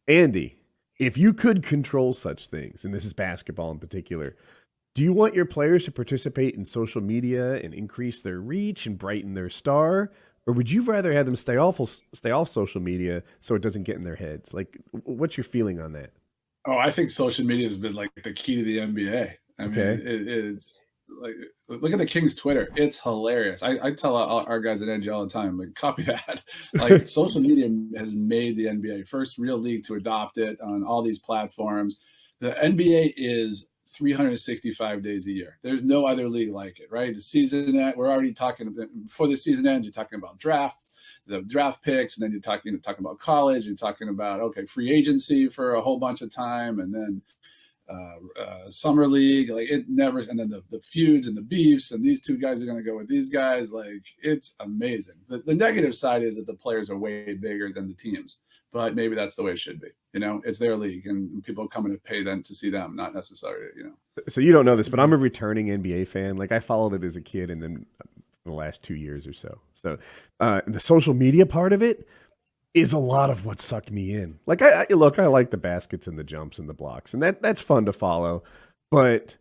Andy, if you could control such things, and this is basketball in particular, do you want your players to participate in social media and increase their reach and brighten their star? Or would you rather have them stay off social media so it doesn't get in their heads? Like, what's your feeling on that? Oh, I think social media has been like the key to the NBA. I mean, Okay. it's like look at the Kings Twitter. It's hilarious. I tell our guys at NG all the time, like copy that. Like social media has made the NBA first real league to adopt it on all these platforms. The NBA is 365 days a year. There's no other league like it, right? The season we're already talking before the season ends. You're talking about the draft picks, and then you're talking about college, you're talking about okay, free agency for a whole bunch of time, and then summer league, like it never, and then the feuds and the beefs, and these two guys are going to go with these guys. Like it's amazing. The negative side is that the players are way bigger than the teams, but maybe that's the way it should be. It's their league, and people coming to pay them to see them, not necessarily. So you don't know this, but I'm a returning NBA fan. Like I followed it as a kid, and then the last 2 years or so. So the social media part of it is a lot of what sucked me in. Like I like the baskets and the jumps and the blocks, and that's fun to follow. But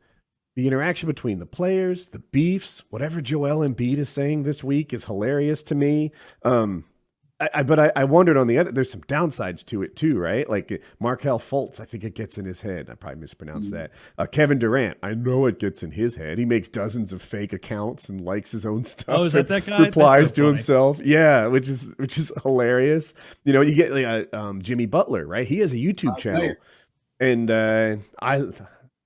the interaction between the players, the beefs, whatever Joel Embiid is saying this week is hilarious to me. But I wondered on the other. There's some downsides to it too, right? Like Markel Fultz, I think it gets in his head. I probably mispronounced that. Kevin Durant, I know it gets in his head. He makes dozens of fake accounts and likes his own stuff. Oh, is that guy? Replies so to himself, yeah, which is hilarious. You get like Jimmy Butler, right? He has a YouTube channel, and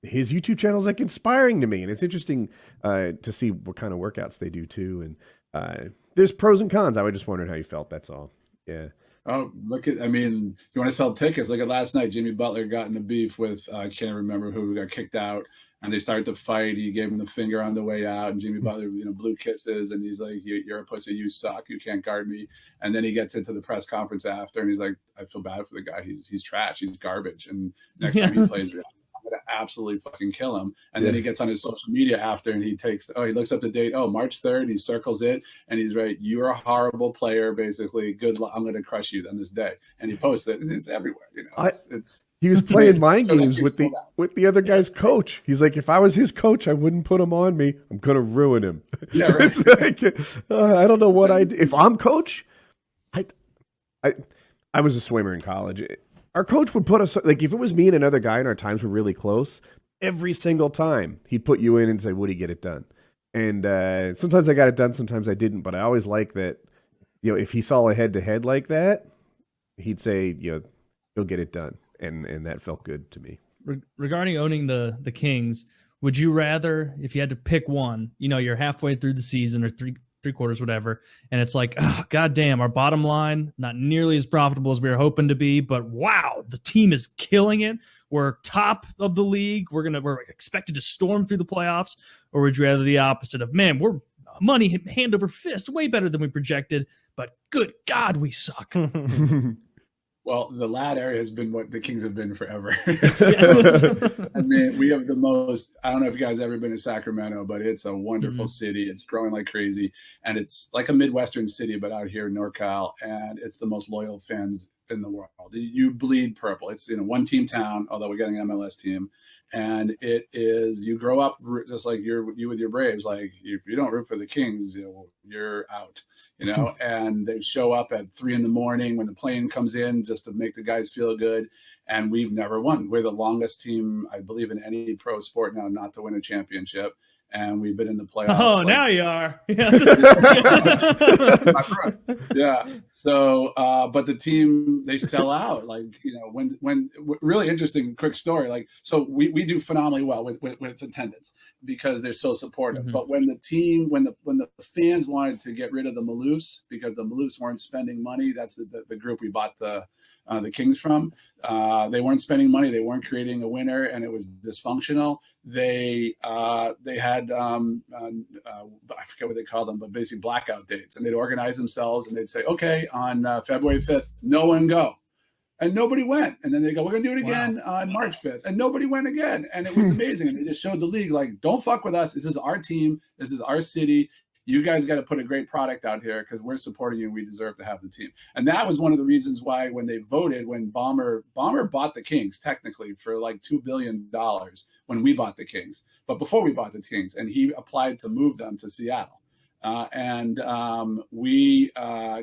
his YouTube channel is like inspiring to me, and it's interesting to see what kind of workouts they do too, and there's pros and cons. I was just wondering how you felt. That's all. Yeah. Oh, I mean, you want to sell tickets? Look at last night. Jimmy Butler got in a beef with, I can't remember who got kicked out, and they started to fight. He gave him the finger on the way out, and Jimmy Butler, blew kisses, and he's like, you're a pussy. You suck. You can't guard me. And then he gets into the press conference after, and he's like, I feel bad for the guy. He's trash. He's garbage. And next time he plays, I'm gonna absolutely fucking kill him. And then he gets on his social media after, and he looks up the date. Oh, March 3rd. He circles it, and he's right. You're a horrible player. Basically, good luck. I'm gonna crush you on this day. And he posts it, and it's everywhere. He was playing mind games with the other guy's coach. He's like, if I was his coach, I wouldn't put him on me. I'm gonna ruin him. Yeah, right. It's like, I don't know what I do. If I'm coach, I was a swimmer in college. Our coach would put us, like if it was me and another guy and our times were really close, every single time he'd put you in and say, Woody, get it done. And sometimes I got it done, sometimes I didn't. But I always like that, if he saw a head-to-head like that, he'd say, he'll get it done. And that felt good to me. Regarding owning the Kings, would you rather, if you had to pick one, you're halfway through the season or three quarters, whatever, and it's like, oh, goddamn, our bottom line not nearly as profitable as we were hoping to be, but wow, the team is killing it. We're top of the league. We're expected to storm through the playoffs. Or would you rather the opposite of, man, we're money hand over fist, way better than we projected, but good God, we suck. Well, the latter has been what the Kings have been forever. I mean, we have the most, I don't know if you guys have ever been to Sacramento, but it's a wonderful city. It's growing like crazy. And it's like a Midwestern city, but out here in NorCal. And it's the most loyal fans in the world. You bleed purple. It's one team town, although we're getting an MLS team. And it is, you grow up just like you with your Braves. Like if you don't root for the Kings, you're out. And they show up at 3 a.m. when the plane comes in just to make the guys feel good. And we've never won. We're the longest team, I believe, in any pro sport now not to win a championship. And we've been in the playoffs. Oh, now you are. Yeah. So, but the team, they sell out. Like, when really interesting, quick story. Like, so we do phenomenally well with attendance because they're so supportive. Mm-hmm. But when the fans wanted to get rid of the Maloofs because the Maloofs weren't spending money, that's the group we bought the Kings from. They weren't spending money. They weren't creating a winner, and it was dysfunctional. They had I forget what they called them, but basically blackout dates, and they'd organize themselves and they'd say, okay, on February 5th, no one go. And nobody went. And then they go, we're going to do it again on March 5th. And nobody went again. And it was amazing. And they just showed the league, like, don't fuck with us. This is our team. This is our city. You guys got to put a great product out here because we're supporting you. We deserve to have the team. And that was one of the reasons why when they voted, when Bomber bought the Kings technically for like $2 billion when we bought the Kings, but before we bought the Kings, and he applied to move them to Seattle. We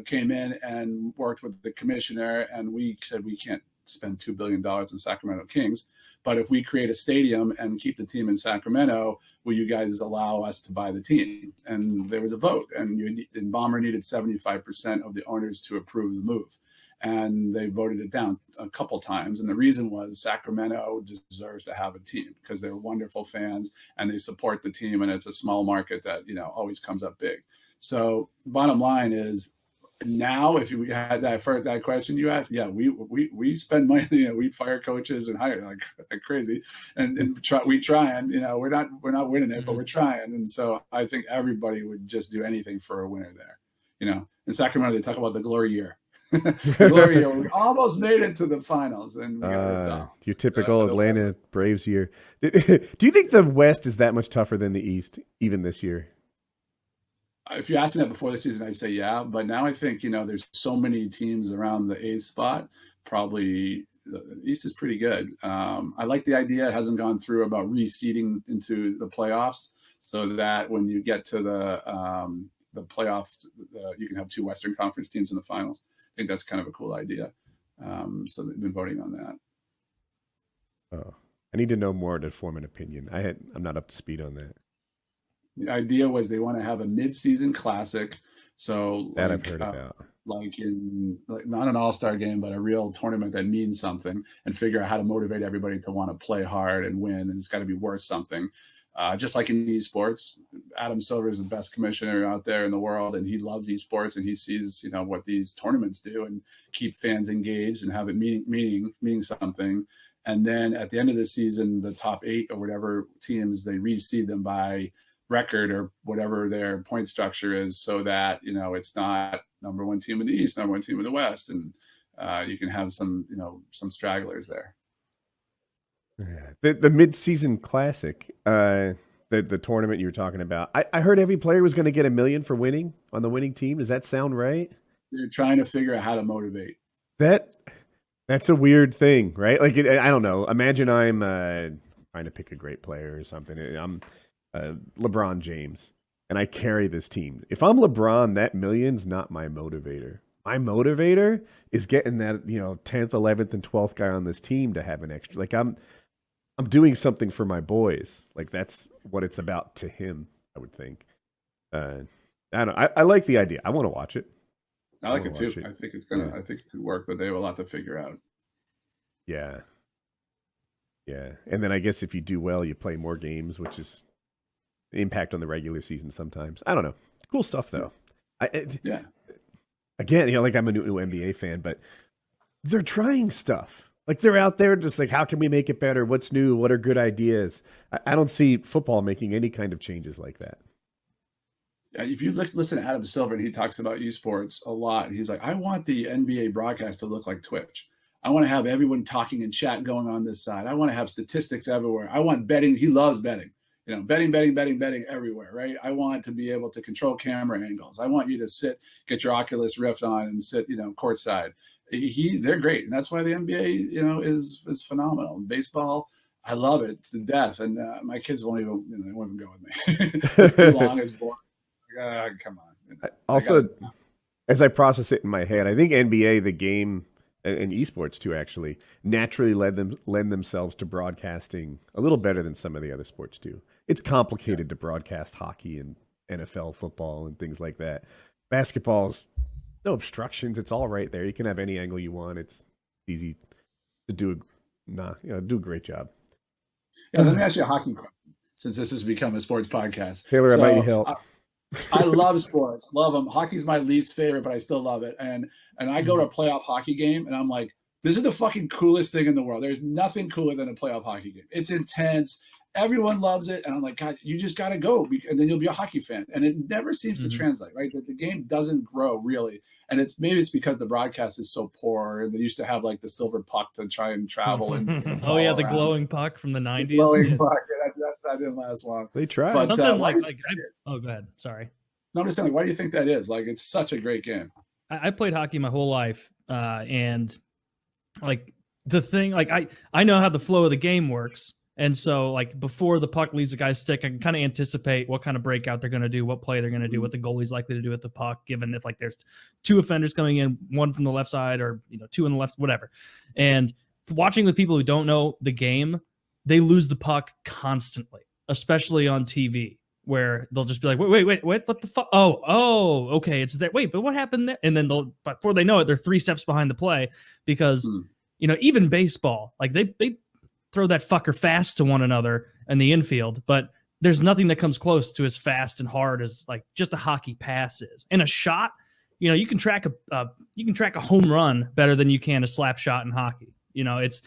came in and worked with the commissioner, and we said we can't spend $2 billion in Sacramento Kings, but if we create a stadium and keep the team in Sacramento, will you guys allow us to buy the team? And there was a vote, and Bomber needed 75% of the owners to approve the move. And they voted it down a couple times. And the reason was Sacramento deserves to have a team because they're wonderful fans and they support the team. And it's a small market that, always comes up big. So bottom line is, now, if you had that question you asked, yeah, we spend money. We fire coaches and hire like crazy, and we try and we're not winning it, but we're trying. And so I think everybody would just do anything for a winner there. In Sacramento they talk about the glory year. The glory year. We almost made it to the finals, and we got it done. Your typical Atlanta Braves year. Do you think the West is that much tougher than the East, even this year? If you asked me that before the season, I'd say yeah. But now I think, there's so many teams around the 8th spot. Probably the East is pretty good. I like the idea. It hasn't gone through about reseeding into the playoffs so that when you get to the playoffs, you can have 2 Western Conference teams in the finals. I think that's kind of a cool idea. So they've been voting on that. Oh, I need to know more to form an opinion. I'm not up to speed on that. The idea was they want to have a mid-season classic, so that I've heard about, like not an all-star game, but a real tournament that means something, and figure out how to motivate everybody to want to play hard and win, and it's got to be worth something. Just like in esports, Adam Silver is the best commissioner out there in the world, and he loves esports, and he sees what these tournaments do and keep fans engaged and have it meaning something. And then at the end of the season, the top 8 or whatever teams, they reseed them by record or whatever their point structure is, so that it's not number 1 team in the East, number 1 team in the West, and you can have some stragglers there. The mid-season classic, the tournament you were talking about, I heard every player was going to get $1 million for winning on the winning team. Does that sound right? They're trying to figure out how to motivate. That's a weird thing, right? Like I don't know. Imagine I'm trying to pick a great player or something. I'm LeBron James, and I carry this team. If I'm LeBron, that $1 million's not my motivator. My motivator is getting that 10th, 11th, and 12th guy on this team to have an extra. Like I'm doing something for my boys. Like that's what it's about to him, I would think. I don't know. I like the idea. I want to watch it. I like it too. I think it's gonna. Yeah. I think it could work, but they have a lot to figure out. Yeah. And then I guess if you do well, you play more games, which is impact on the regular season sometimes. I don't know. Cool stuff though. Yeah. Again, like I'm a new NBA fan, but they're trying stuff. Like they're out there just like, how can we make it better? What's new? What are good ideas? I don't see football making any kind of changes like that. If you listen to Adam Silver, and he talks about esports a lot, he's like, I want the NBA broadcast to look like Twitch. I want to have everyone talking in chat going on this side. I want to have statistics everywhere. I want betting. He loves betting. Betting everywhere, right? I want to be able to control camera angles. I want you to get your Oculus Rift on and sit, courtside. They're great. And that's why the NBA, is phenomenal. Baseball, I love it to death. And my kids won't even go with me. It's too long. It's boring. Come on. As I process it in my head, I think NBA, the game, and esports too, actually naturally lend themselves to broadcasting a little better than some of the other sports do. It's complicated to broadcast hockey and NFL football and things like that. Basketball's no obstructions. It's all right there. You can have any angle you want. It's easy to do a great job. Yeah, let me ask you a hockey question, since this has become a sports podcast. Taylor, how about you help? I love sports, love them. Hockey's my least favorite, but I still love it. And I go to a playoff hockey game, and I'm like, this is the fucking coolest thing in the world. There's nothing cooler than a playoff hockey game. It's intense. Everyone loves it. And I'm like, God, you just got to go. And then you'll be a hockey fan. And it never seems to translate, right? The game doesn't grow really. And maybe it's because the broadcast is so poor. And they used to have like the silver puck to try and travel. And oh, yeah, the glowing puck from the 90s. The glowing puck. That didn't last long. They tried. But, something oh, go ahead. Sorry. No, I'm just saying, like, why do you think that is? Like, it's such a great game. I played hockey my whole life, and like the thing, like I know how the flow of the game works, and so like before the puck leaves the guy's stick, I can kind of anticipate what kind of breakout they're going to do, what play they're going to do, what the goalie's likely to do with the puck, given if like there's two offenders coming in, one from the left side or two on the left, whatever. And watching with people who don't know the game, they lose the puck constantly, especially on TV, where they'll just be like, wait, what the fuck? Oh, okay, it's there. Wait, but what happened there? And then before they know it, they're 3 steps behind the play because, even baseball, like they throw that fucker fast to one another in the infield, but there's nothing that comes close to as fast and hard as like just a hockey pass is. And a shot, you can track a home run better than you can a slap shot in hockey. It's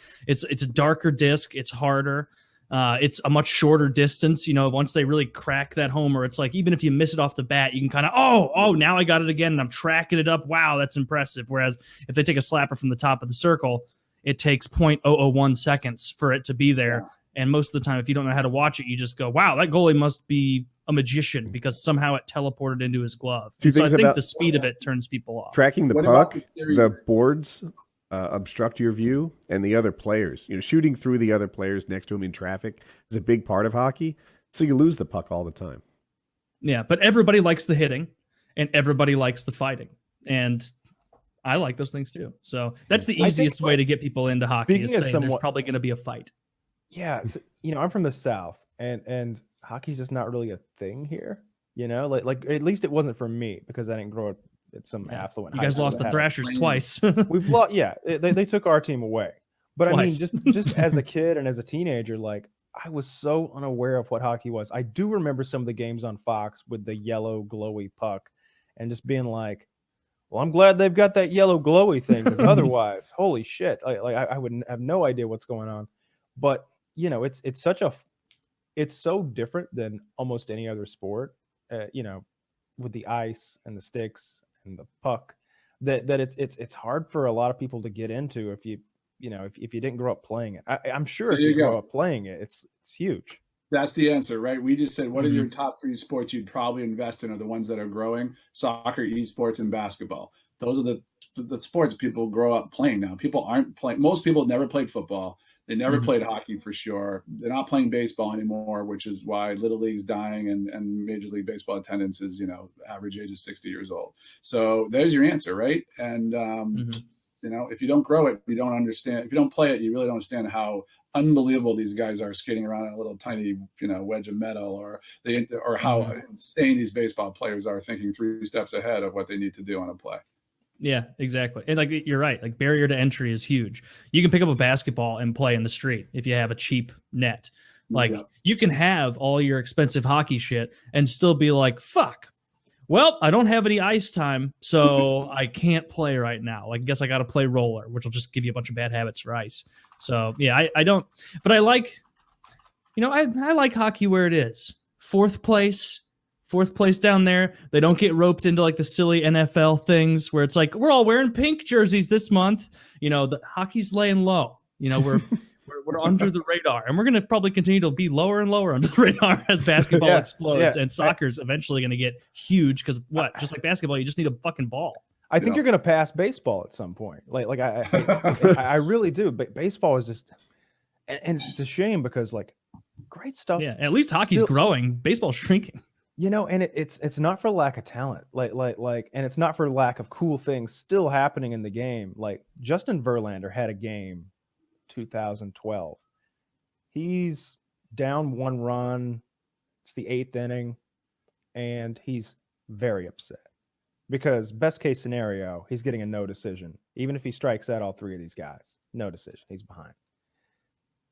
a darker disc, it's harder. It's a much shorter distance, once they really crack that homer, it's like, even if you miss it off the bat, you can kind of, oh, now I got it again and I'm tracking it up. Wow, that's impressive. Whereas if they take a slapper from the top of the circle, it takes 0.001 seconds for it to be there. Yeah. And most of the time, if you don't know how to watch it, you just go, wow, that goalie must be a magician because somehow it teleported into his glove. So I think the speed of it turns people off. Tracking the puck, the boards obstruct your view, and the other players. Shooting through the other players next to him in traffic is a big part of hockey, so you lose the puck all the time. Yeah, but everybody likes the hitting, and everybody likes the fighting, and I like those things too. So that's the easiest way to get people into hockey is saying there's probably going to be a fight. Yeah, I'm from the South, and hockey's just not really a thing here. Like at least it wasn't for me because I didn't grow up. It's some affluent. You guys lost the Thrashers twice. We've lost. Yeah, they took our team away. But twice. I mean, just as a kid and as a teenager, like I was so unaware of what hockey was. I do remember some of the games on Fox with the yellow glowy puck, and just being like, "Well, I'm glad they've got that yellow glowy thing because otherwise, holy shit, I would have no idea what's going on." But it's so different than almost any other sport. With the ice and the sticks and the puck, that it's hard for a lot of people to get into if you didn't grow up playing it. I'm sure if you grow up playing it, it's huge. That's the answer, right? We just said, what are your top 3 sports you'd probably invest in are the ones that are growing: soccer, esports, and basketball. Those are the sports people grow up playing now. People aren't playing. Most people never played football. They never played hockey for sure. They're not playing baseball anymore, which is why Little League's dying and Major League Baseball attendance is, average age is 60 years old. So there's your answer, right? And, if you don't grow it, you don't understand. If you don't play it, you really don't understand how unbelievable these guys are skating around in a little tiny, wedge of metal, or how insane these baseball players are thinking 3 steps ahead of what they need to do on a play. Yeah, exactly. And like you're right, like barrier to entry is huge. You can pick up a basketball and play in the street if you have a cheap net. Like you can have all your expensive hockey shit and still be like, fuck. Well, I don't have any ice time, so I can't play right now. Like, I guess I got to play roller, which will just give you a bunch of bad habits for ice. So yeah, I don't, but I like, I like hockey where it is. Fourth place down there. They don't get roped into like the silly NFL things where it's like, we're all wearing pink jerseys this month. The hockey's laying low. We're under the radar, and we're going to probably continue to be lower and lower under the radar as basketball explodes, and soccer's eventually going to get huge because just like basketball, you just need a fucking ball. I think you're going to pass baseball at some point. I really do. But baseball is just, and it's a shame because like great stuff. Yeah, at least hockey's growing. Baseball's shrinking. And it's not for lack of talent, and it's not for lack of cool things still happening in the game. Like Justin Verlander had a game 2012. He's down 1 run. It's the 8th inning, and he's very upset because best case scenario, he's getting a no decision. Even if he strikes out all 3 of these guys, no decision. He's behind.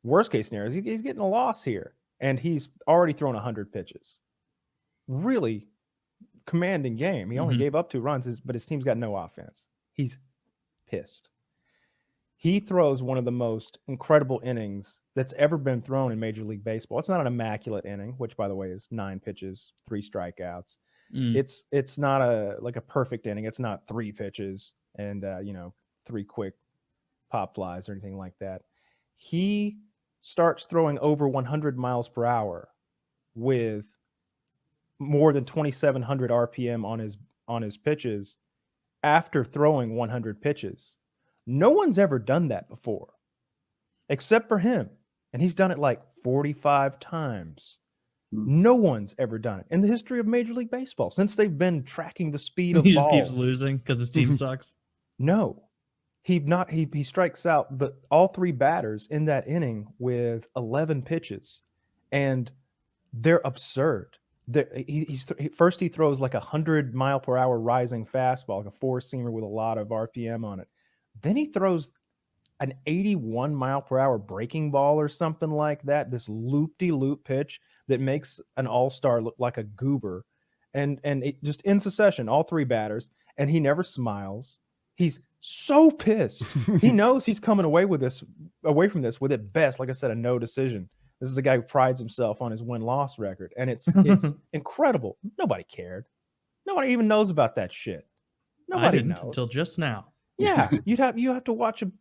Worst case scenario, he's getting a loss here, and he's already thrown 100 pitches. Really commanding game. He only gave up 2 runs, but his team's got no offense. He's pissed. He throws one of the most incredible innings that's ever been thrown in Major League Baseball. It's not an immaculate inning, which by the way is 9 pitches, 3 strikeouts. It's not a perfect inning. It's not 3 pitches and 3 quick pop flies or anything like that. He starts throwing over 100 miles per hour with more than 2,700 RPM on his pitches after throwing 100 pitches. No one's ever done that before, except for him, and he's done it like 45 times. No one's ever done it in the history of Major League Baseball since they've been tracking the speed of He just balls. keeps losing because his team sucks. No, he strikes out all three batters in that inning with 11 pitches, and they're absurd. First he throws like 100-mile-per-hour rising fastball, like a four-seamer with a lot of RPM on it. Then he throws an 81-mile-per-hour breaking ball or something like that, this loop-de-loop pitch that makes an all-star look like a goober. And it just in succession, all three batters, and he never smiles. He's so pissed. He knows he's coming away from this with at best, like I said, a no decision. This is a guy who prides himself on his win-loss record, and it's incredible. Nobody cared. Nobody even knows about that shit. Nobody knows until just now. Yeah, you have to watch an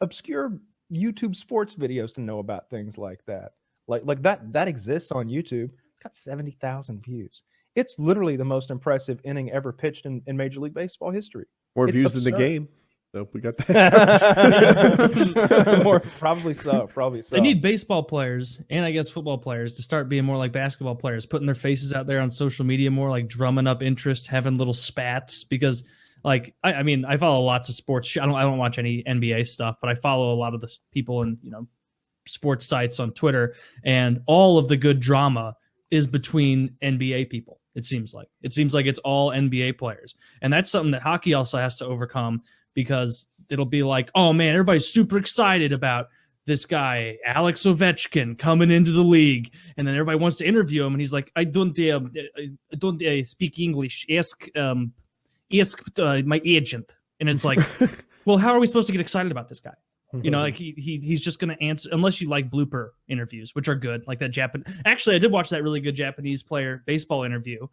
obscure YouTube sports videos to know about things like that. Like that exists on YouTube. It's got 70,000 views. It's literally the most impressive inning ever pitched in Major League Baseball history. More It's views in the absurd. game. Nope, we got that. More, probably so. They need baseball players and I guess football players to start being more like basketball players, putting their faces out there on social media more, like drumming up interest, having little spats. Because, like, I mean, I follow lots of sports. I don't watch any NBA stuff, but I follow a lot of the people in sports sites on Twitter, and all of the good drama is between NBA people. It seems like it's all NBA players, and that's something that hockey also has to overcome. Because it'll be like, oh man, everybody's super excited about this guy, Alex Ovechkin, coming into the league. And then everybody wants to interview him. And he's like, I don't speak English. Ask my agent. And it's like, well, how are we supposed to get excited about this guy? Like he's just going to answer, unless you like blooper interviews, which are good. Like that Actually, I did watch that really good Japanese player baseball interview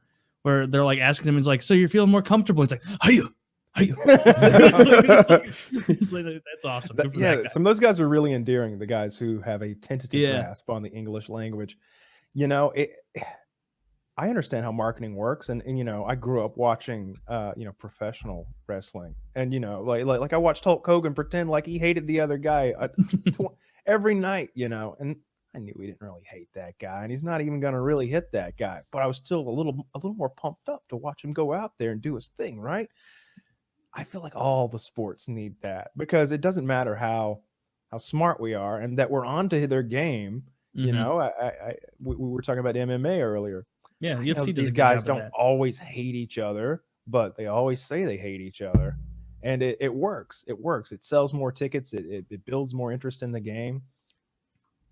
where they're like asking him, he's like, so you're feeling more comfortable? He's like, how you? It's like, that's awesome. Some of those guys are really endearing. The guys who have a tentative grasp on the English language. I understand how marketing works, and I grew up watching professional wrestling, and like I watched Hulk Hogan pretend like he hated the other guy every night, and I knew he didn't really hate that guy, and he's not even going to really hit that guy, but I was still a little more pumped up to watch him go out there and do his thing, right? I feel like all the sports need that, because it doesn't matter how smart we are and that we're onto their game. Mm-hmm. We were talking about MMA earlier. Yeah, UFC does these a good guys job of don't that. always hate each other, but they always say they hate each other, and it works. It works. It sells more tickets. It builds more interest in the game.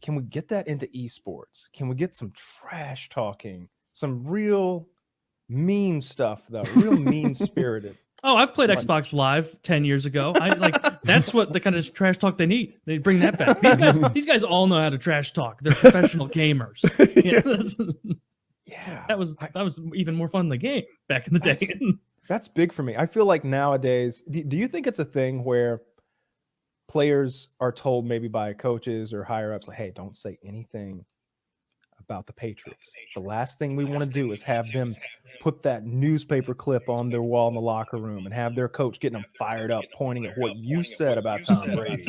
Can we get that into esports? Can we get some trash talking, some real mean stuff though, real mean spirited? Oh, I've played Xbox Live 10 years ago. That's what the kind of trash talk they need. They bring that back. These guys all know how to trash talk. They're professional gamers. Yeah, that was even more fun than the game back in the day. That's big for me. I feel like nowadays, do you think it's a thing where players are told maybe by coaches or higher ups, like, hey, don't say anything about the Patriots. The last thing we want to do is have them put that newspaper clip on their wall in the locker room and have their coach getting them fired up, pointing at what you said about Tom Brady.